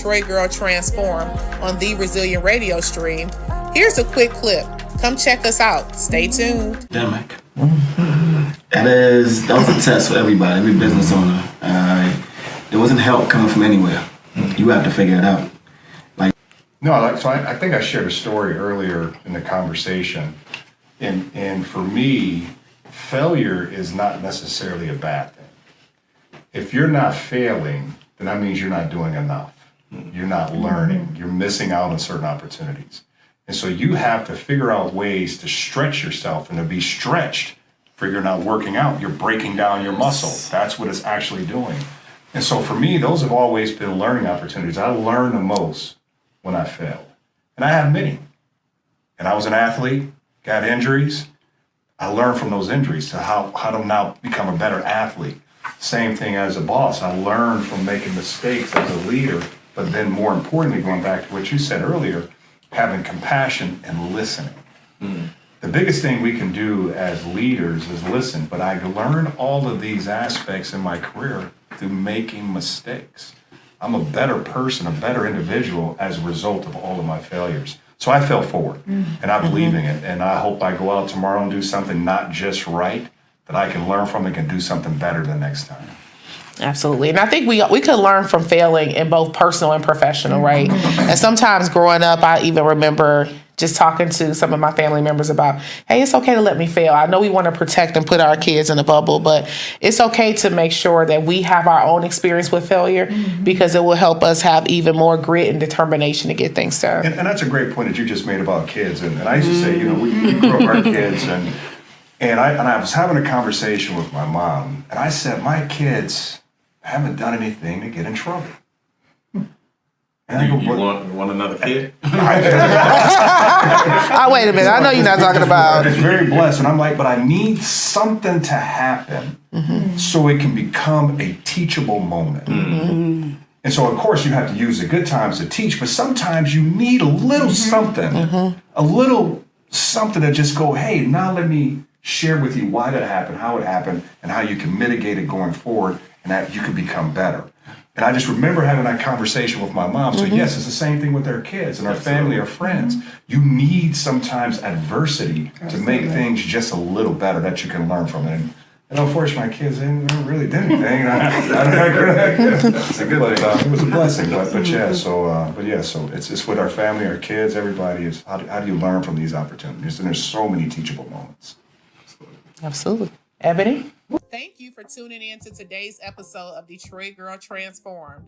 Detroit Girl Transformed on the Resilient Radio stream. Here's a quick clip. Come check us out. Stay tuned. Pandemic. That was a test for everybody, every business owner. There wasn't help coming from anywhere. You have to figure it out. I think I shared a story earlier in the conversation. And for me, failure is not necessarily a bad thing. If you're not failing, then that means you're not doing enough. You're not learning. You're missing out on certain opportunities. And so you have to figure out ways to stretch yourself, and to be stretched for you're not working out. You're breaking down your muscle. That's what it's actually doing. And so for me, those have always been learning opportunities. I learn the most when I failed. And I have many. And I was an athlete, got injuries. I learned from those injuries to how to now become a better athlete. Same thing as a boss. I learned from making mistakes as a leader, but then more importantly, going back to what you said earlier, having compassion and listening. The biggest thing we can do as leaders is listen, but I learned all of these aspects in my career through making mistakes. I'm a better person, a better individual as a result of all of my failures. So I fell forward, and I believe in it, and I hope I go out tomorrow and do something not just right, that I can learn from and can do something better the next time. Absolutely. And I think we could learn from failing in both personal and professional, right? And sometimes growing up, I even remember just talking to some of my family members about, hey, it's okay to let me fail. I know we want to protect and put our kids in a bubble, but it's okay to make sure that we have our own experience with failure, because it will help us have even more grit and determination to get things done. And that's a great point that you just made about kids. And I used to say, we grew up our kids, and I was having a conversation with my mom, and I said, my kids haven't done anything to get in trouble. And I go, you want another kid? Oh, wait a minute. I know you're not talking about. It's very blessed. And I'm like, but I need something to happen so it can become a teachable moment. And so, of course, you have to use the good times to teach, but sometimes you need a little something, a little something to just go, hey, now let me share with you why that happened, how it happened, and how you can mitigate it going forward, and that you can become better. And I just remember having that conversation with my mom. So yes, it's the same thing with our kids and our family, our friends. You need sometimes adversity to make things just a little better that you can learn from it. And unfortunately, my kids didn't really do anything. It's a good thing. It was a blessing. So it's with our family, our kids, everybody. Is how do you learn from these opportunities? And there's so many teachable moments. Absolutely. Ebony? Thank you for tuning in to today's episode of Detroit Girl Transformed.